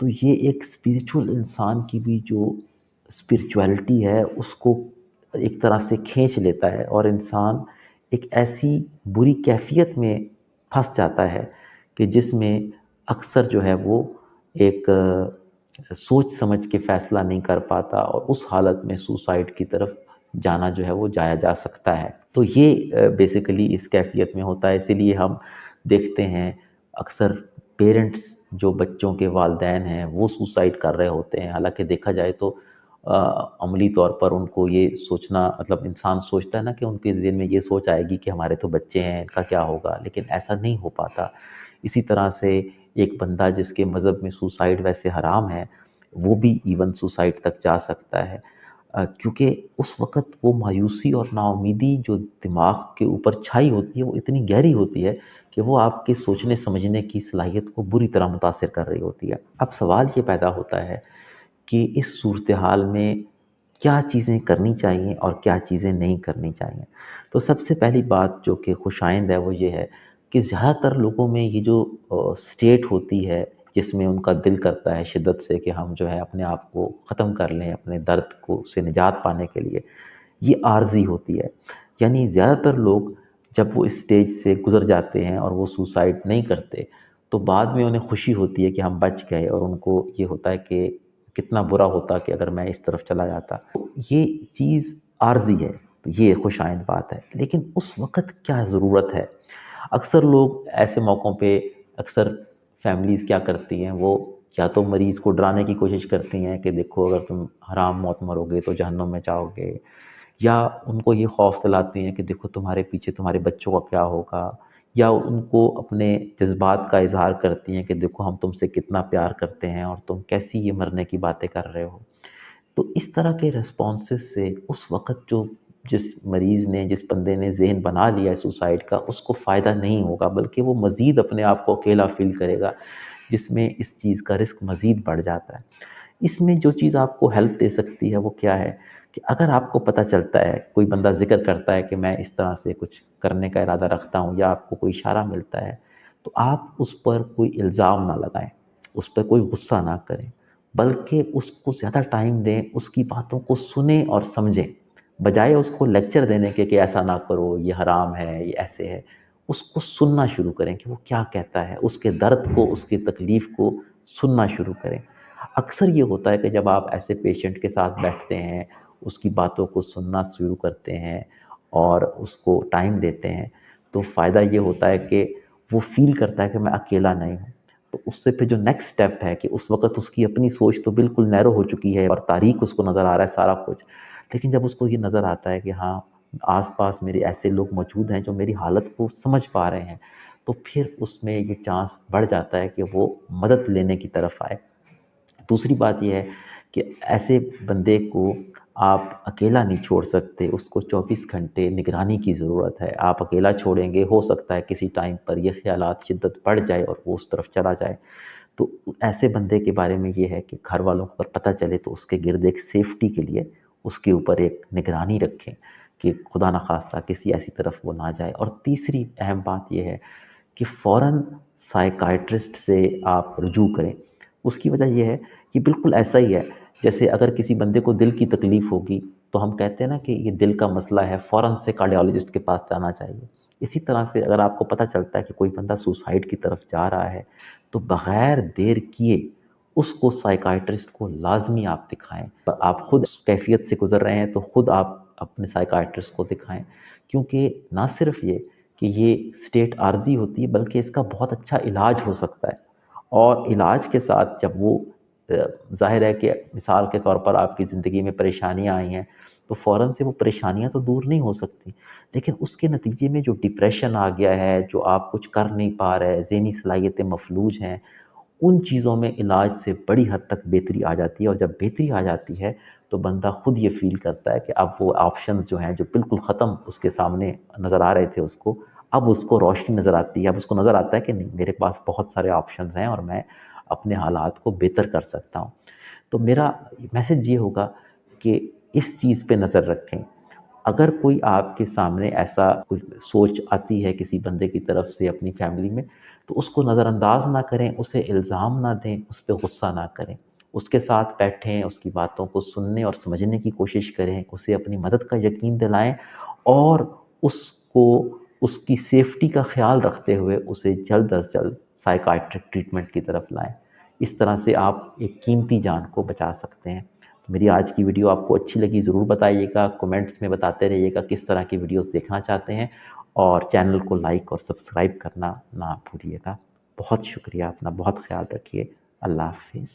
تو یہ ایک اسپریچول انسان کی بھی جو اسپریچویلٹی ہے اس کو ایک طرح سے کھینچ لیتا ہے، اور انسان ایک ایسی بری کیفیت میں پھنس جاتا ہے کہ جس میں اکثر جو ہے وہ ایک سوچ سمجھ کے فیصلہ نہیں کر پاتا، اور اس حالت میں سوسائڈ کی طرف جانا جو ہے وہ جایا جا سکتا ہے۔ تو یہ بیسیکلی اس کیفیت میں ہوتا ہے، اسی لیے ہم دیکھتے ہیں اکثر پیرنٹس جو بچوں کے والدین ہیں وہ سوسائڈ کر رہے ہوتے ہیں، حالانکہ دیکھا جائے تو عملی طور پر ان کو یہ سوچنا، مطلب انسان سوچتا ہے نا کہ ان کے ذہن میں یہ سوچ آئے گی کہ ہمارے تو بچے ہیں، ان کا کیا ہوگا، لیکن ایسا نہیں ہو پاتا۔ اسی طرح سے ایک بندہ جس کے مذہب میں سوسائڈ ویسے حرام ہے، وہ بھی ایون سوسائڈ تک جا سکتا ہے، کیونکہ اس وقت وہ مایوسی اور نا امیدی جو دماغ کے اوپر چھائی ہوتی ہے وہ اتنی گہری ہوتی ہے کہ وہ آپ کے سوچنے سمجھنے کی صلاحیت کو بری طرح متاثر کر رہی ہوتی ہے۔ اب سوال یہ پیدا ہوتا ہے کہ اس صورتحال میں کیا چیزیں کرنی چاہیے اور کیا چیزیں نہیں کرنی چاہیے۔ تو سب سے پہلی بات جو کہ خوش آئند ہے وہ یہ ہے کہ زیادہ تر لوگوں میں یہ جو سٹیٹ ہوتی ہے جس میں ان کا دل کرتا ہے شدت سے کہ ہم جو ہے اپنے آپ کو ختم کر لیں اپنے درد کو سے نجات پانے کے لیے، یہ عارضی ہوتی ہے۔ یعنی زیادہ تر لوگ جب وہ اس سٹیج سے گزر جاتے ہیں اور وہ سوسائڈ نہیں کرتے تو بعد میں انہیں خوشی ہوتی ہے کہ ہم بچ گئے، اور ان کو یہ ہوتا ہے کہ کتنا برا ہوتا کہ اگر میں اس طرف چلا جاتا۔ یہ چیز عارضی ہے، تو یہ خوش آئند بات ہے، لیکن اس وقت کیا ضرورت ہے؟ اکثر لوگ ایسے موقعوں پہ، اکثر فیملیز کیا کرتی ہیں، وہ یا تو مریض کو ڈرانے کی کوشش کرتی ہیں کہ دیکھو اگر تم حرام موت مرو گے تو جہنم میں جاؤ گے، یا ان کو یہ خوف دلاتی ہیں کہ دیکھو تمہارے پیچھے تمہارے بچوں کا کیا ہوگا، یا ان کو اپنے جذبات کا اظہار کرتی ہیں کہ دیکھو ہم تم سے کتنا پیار کرتے ہیں اور تم کیسی یہ مرنے کی باتیں کر رہے ہو۔ تو اس طرح کے ریسپانسز سے اس وقت جو جس مریض نے، جس بندے نے ذہن بنا لیا ہے سوسائڈ کا، اس کو فائدہ نہیں ہوگا، بلکہ وہ مزید اپنے آپ کو اکیلا فیل کرے گا، جس میں اس چیز کا رسک مزید بڑھ جاتا ہے۔ اس میں جو چیز آپ کو ہیلپ دے سکتی ہے وہ کیا ہے کہ اگر آپ کو پتہ چلتا ہے، کوئی بندہ ذکر کرتا ہے کہ میں اس طرح سے کچھ کرنے کا ارادہ رکھتا ہوں، یا آپ کو کوئی اشارہ ملتا ہے، تو آپ اس پر کوئی الزام نہ لگائیں، اس پہ کوئی غصہ نہ کریں، بلکہ اس کو زیادہ ٹائم دیں، اس کی باتوں کو سنیں اور سمجھیں، بجائے اس کو لیکچر دینے کے کہ ایسا نہ کرو، یہ حرام ہے، یہ ایسے ہے۔ اس کو سننا شروع کریں کہ وہ کیا کہتا ہے، اس کے درد کو، اس کی تکلیف کو سننا شروع کریں۔ اکثر یہ ہوتا ہے کہ جب آپ ایسے پیشنٹ کے ساتھ بیٹھتے ہیں، اس کی باتوں کو سننا شروع کرتے ہیں اور اس کو ٹائم دیتے ہیں، تو فائدہ یہ ہوتا ہے کہ وہ فیل کرتا ہے کہ میں اکیلا نہیں ہوں۔ تو اس سے پھر جو نیکسٹ سٹیپ ہے کہ اس وقت اس کی اپنی سوچ تو بالکل نیرو ہو چکی ہے اور تاریک اس کو نظر آ رہا ہے سارا کچھ، لیکن جب اس کو یہ نظر آتا ہے کہ ہاں آس پاس میرے ایسے لوگ موجود ہیں جو میری حالت کو سمجھ پا رہے ہیں، تو پھر اس میں یہ چانس بڑھ جاتا ہے کہ وہ مدد لینے کی طرف آئے۔ دوسری بات یہ ہے کہ ایسے بندے کو آپ اکیلا نہیں چھوڑ سکتے، اس کو 24 گھنٹے نگرانی کی ضرورت ہے۔ آپ اکیلا چھوڑیں گے، ہو سکتا ہے کسی ٹائم پر یہ خیالات شدت بڑھ جائے اور وہ اس طرف چلا جائے۔ تو ایسے بندے کے بارے میں یہ ہے کہ گھر والوں کو اگر پتہ چلے تو اس کے گرد ایک سیفٹی کے لیے اس کے اوپر ایک نگرانی رکھیں کہ خدا نخواستہ کسی ایسی طرف وہ نہ جائے۔ اور تیسری اہم بات یہ ہے کہ فوراً سائیکائٹرسٹ سے آپ رجوع کریں۔ اس کی وجہ یہ ہے کہ بالکل ایسا ہی ہے جیسے اگر کسی بندے کو دل کی تکلیف ہوگی تو ہم کہتے ہیں نا کہ یہ دل کا مسئلہ ہے، فوراً سے کارڈیالوجسٹ کے پاس جانا چاہیے۔ اسی طرح سے اگر آپ کو پتہ چلتا ہے کہ کوئی بندہ سوسائڈ کی طرف جا رہا ہے تو بغیر دیر کیے اس کو سائیکائٹرسٹ کو لازمی آپ دکھائیں۔ آپ خود اس کیفیت سے گزر رہے ہیں تو خود آپ اپنے سائیکائٹرسٹ کو دکھائیں، کیونکہ نہ صرف یہ کہ یہ سٹیٹ عارضی ہوتی ہے بلکہ اس کا بہت اچھا علاج ہو سکتا ہے، اور علاج کے ساتھ جب وہ ظاہر ہے کہ مثال کے طور پر آپ کی زندگی میں پریشانیاں آئی ہیں تو فوراً سے وہ پریشانیاں تو دور نہیں ہو سکتی، لیکن اس کے نتیجے میں جو ڈپریشن آ گیا ہے، جو آپ کچھ کر نہیں پا رہے، ذہنی صلاحیتیں مفلوج ہیں، ان چیزوں میں علاج سے بڑی حد تک بہتری آ جاتی ہے، اور جب بہتری آ جاتی ہے تو بندہ خود یہ فیل کرتا ہے کہ اب وہ آپشنز جو ہیں جو بالکل ختم اس کے سامنے نظر آ رہے تھے اس کو، اب اس کو روشنی نظر آتی ہے، اب اس کو نظر آتا ہے کہ نہیں میرے پاس بہت سارے آپشنز ہیں اور میں اپنے حالات کو بہتر کر سکتا ہوں۔ تو میرا میسج یہ ہوگا کہ اس چیز پہ نظر رکھیں۔ اگر کوئی آپ کے سامنے ایسا کوئی سوچ آتی ہے کسی بندے کی طرف سے اپنی فیملی میں، تو اس کو نظر انداز نہ کریں، اسے الزام نہ دیں، اس پہ غصہ نہ کریں، اس کے ساتھ بیٹھیں، اس کی باتوں کو سننے اور سمجھنے کی کوشش کریں، اسے اپنی مدد کا یقین دلائیں اور اس کو اس کی سیفٹی کا خیال رکھتے ہوئے اسے جلد از جلد سائیکائٹرک ٹریٹمنٹ کی طرف لائیں۔ اس طرح سے آپ ایک قیمتی جان کو بچا سکتے ہیں۔ تو میری آج کی ویڈیو آپ کو اچھی لگی ضرور بتائیے گا، کومنٹس میں بتاتے رہیے گا کس طرح کی ویڈیوز دیکھنا چاہتے ہیں، اور چینل کو لائک اور سبسکرائب کرنا نہ بھولیے گا۔ بہت شکریہ، اپنا بہت خیال رکھیے۔ اللہ حافظ۔